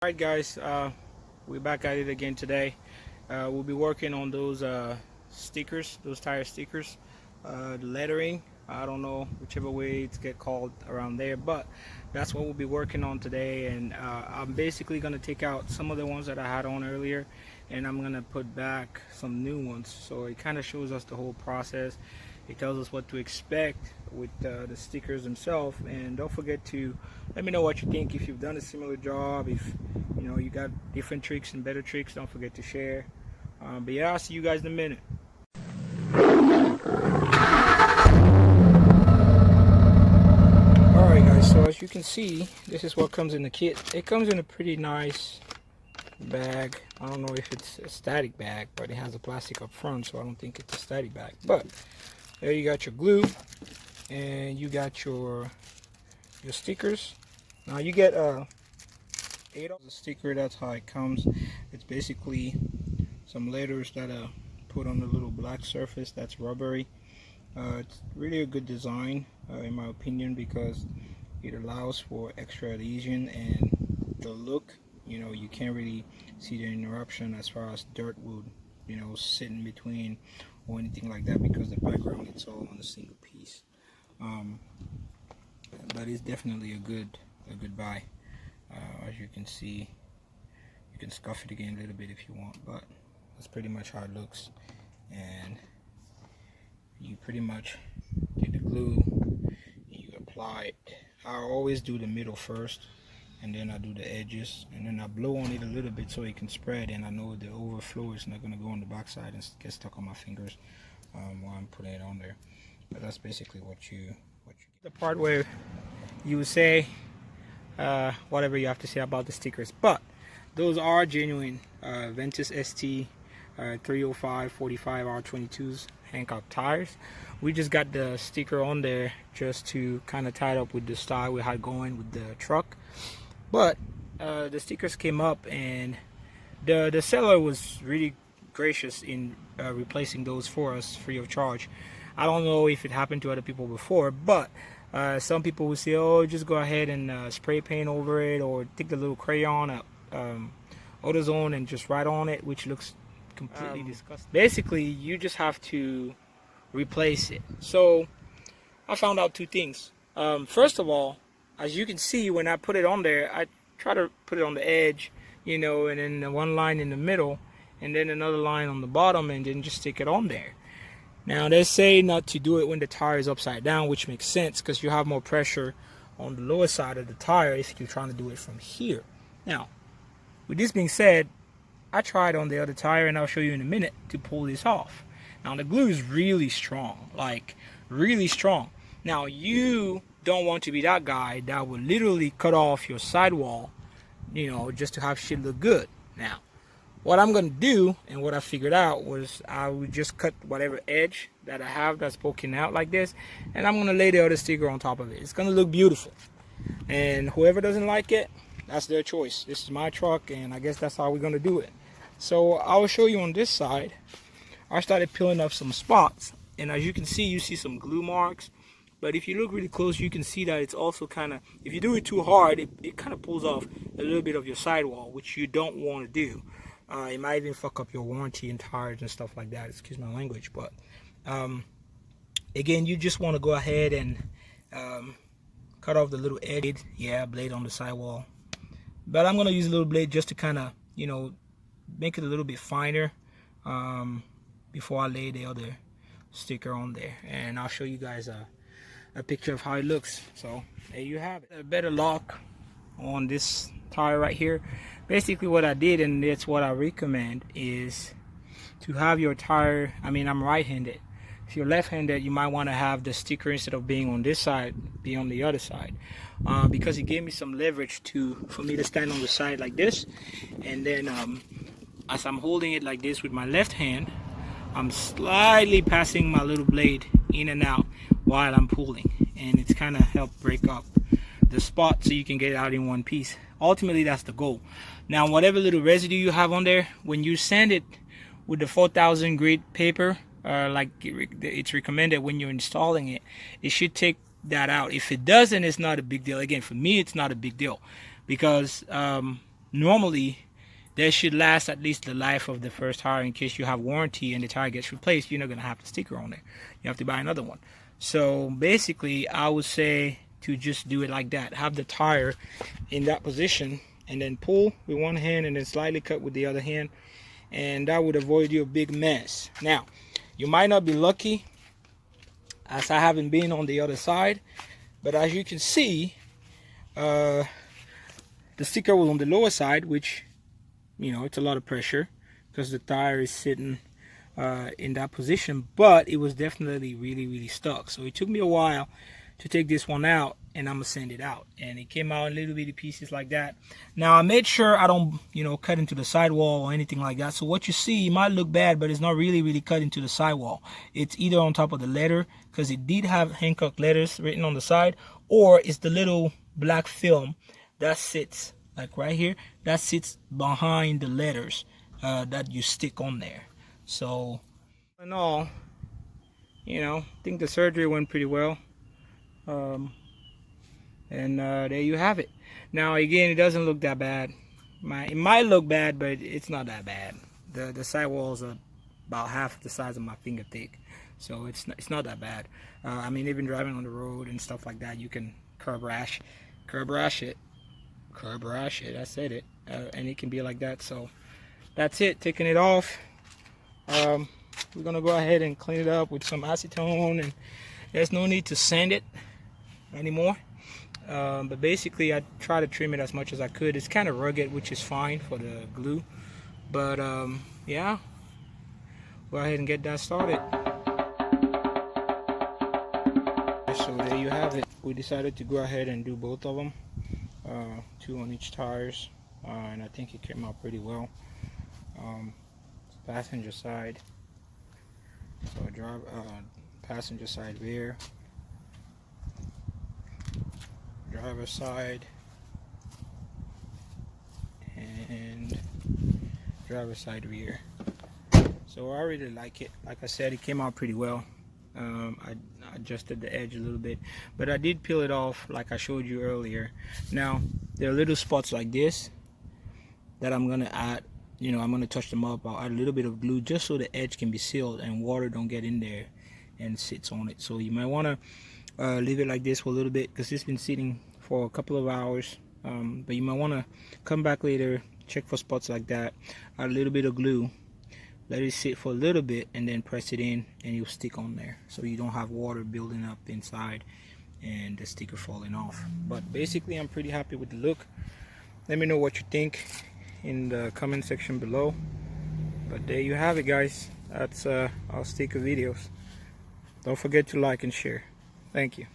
Alright guys, we're back at it again today. We'll be working on those stickers, those tire stickers, the lettering. I don't know whichever way it's get called around there, but that's what we'll be working on today. And I'm basically gonna take out some of the ones that I had on earlier, and I'm gonna put back some new ones. So it kind of shows us the whole process. It tells us what to expect with the stickers themselves. And don't forget to let me know what you think. If you've done a similar job, if you know you got different tricks and better tricks, don't forget to share. But yeah, I'll see you guys in a minute. Alright guys, so as you can see, this is what comes in the kit. It comes in a pretty nice bag. I don't know if it's a static bag, but it has a plastic up front, so I don't think it's a static bag. But there you got your glue, and you got your stickers. Now you get 8 of the sticker. That's how it comes. It's basically some letters that are put on the little black surface that's rubbery. It's really a good design in my opinion, because it allows for extra adhesion and the look. You know, you can't really see the interruption as far as dirt would, you know, sit in between or anything like that, because the background it's all on a single piece. But it's definitely a good buy. As you can see, you can scuff it again a little bit if you want, but that's pretty much how it looks. And you pretty much get the glue and you apply it. I always do the middle first, and then I do the edges, and then I blow on it a little bit so it can spread, and I know the overflow is not going to go on the back side and get stuck on my fingers while I'm putting it on there. But that's basically what you get. The part where you would say whatever you have to say about the stickers, but those are genuine Ventus ST 305 45 R22s Hancock tires. We just got the sticker on there just to kind of tie it up with the style we had going with the truck. But the stickers came up, and the seller was really gracious in replacing those for us free of charge. I don't know if it happened to other people before, but some people will say, oh, just go ahead and spray paint over it, or take the little crayon AutoZone and just write on it, which looks completely disgusting. Basically, you just have to replace it. So I found out two things. First of all, as you can see, when I put it on there, I try to put it on the edge, you know, and then one line in the middle, and then another line on the bottom, and then just stick it on there. Now they say not to do it when the tire is upside down, which makes sense because you have more pressure on the lower side of the tire if you're trying to do it from here. Now, with this being said, I tried on the other tire, and I'll show you in a minute, to pull this off. Now the glue is really strong, like really strong. Now you don't want to be that guy that will literally cut off your sidewall, you know, just to have shit look good. Now what I'm gonna do, and what I figured out, was I would just cut whatever edge that I have that's poking out like this, and I'm gonna lay the other sticker on top of it. It's gonna look beautiful, and whoever doesn't like it, that's their choice. This is my truck, and I guess that's how we're gonna do it. So I will show you on this side. I started peeling up some spots, and as you can see, you see some glue marks. But if you look really close, you can see that it's also kind of, if you do it too hard, it kind of pulls off a little bit of your sidewall, which you don't want to do. It might even fuck up your warranty and tires and stuff like that. Excuse my language. But again, you just want to go ahead and cut off the little edge. Yeah, blade on the sidewall. But I'm going to use a little blade just to kind of, you know, make it a little bit finer before I lay the other sticker on there. And I'll show you guys a picture of how it looks. So there you have it. A better lock on this tire right here. Basically what I did, and that's what I recommend, is to have your tire, I mean, I'm right-handed. If you're left-handed, you might want to have the sticker, instead of being on this side, be on the other side, because it gave me some leverage for me to stand on the side like this, and then as I'm holding it like this with my left hand, I'm slightly passing my little blade in and out while I'm pulling, and it's kind of helped break up the spot so you can get it out in one piece. Ultimately, that's the goal. Now, whatever little residue you have on there, when you sand it with the 4000 grade paper, like it's recommended when you're installing it, it should take that out. If it doesn't, it's not a big deal. Again, for me, it's not a big deal, because normally that should last at least the life of the first tire. In case you have warranty and the tire gets replaced, you're not gonna have the sticker on there. You have to buy another one. So basically, I would say to just do it like that. Have the tire in that position and then pull with one hand and then slightly cut with the other hand, and that would avoid you a big mess. Now, you might not be lucky, as I haven't been on the other side, but as you can see, the sticker was on the lower side, which, you know, it's a lot of pressure because the tire is sitting in that position, but it was definitely really stuck. So it took me a while to take this one out, and I'm gonna send it out, and it came out in little bitty pieces like that. Now I made sure I don't, you know, cut into the sidewall or anything like that. So what you see, it might look bad, but it's not really cut into the sidewall. It's either on top of the letter, because it did have Hancock letters written on the side, or it's the little black film that sits like right here, that sits behind the letters that you stick on there. So in all, you know, I think the surgery went pretty well. There you have it. Now again, it doesn't look that bad. It might look bad, but it's not that bad. The sidewalls are about half the size of my finger thick, so it's not that bad. I mean, even driving on the road and stuff like that, you can curb rash it. I said it, and it can be like that. So that's it. Taking it off. We're gonna go ahead and clean it up with some acetone, and there's no need to sand it anymore. But basically, I try to trim it as much as I could. It's kind of rugged, which is fine for the glue. But yeah, go ahead and get that started. So there you have it. We decided to go ahead and do both of them, 2 on each tires, and I think it came out pretty well. Passenger side, so passenger side rear, driver side, and driver side rear. So I really like it. Like I said, it came out pretty well. I adjusted the edge a little bit, but I did peel it off like I showed you earlier. Now there are little spots like this that I'm gonna add, you know, I'm gonna touch them up. I'll add a little bit of glue just so the edge can be sealed and water don't get in there and sits on it. So you might want to leave it like this for a little bit, because it's been sitting for a couple of hours, but you might want to come back later, check for spots like that, add a little bit of glue, let it sit for a little bit, and then press it in, and it'll stick on there, so you don't have water building up inside and the sticker falling off. But basically, I'm pretty happy with the look. Let me know what you think in the comment section below. But there you have it, guys. That's our sticker videos. Don't forget to like and share. Thank you.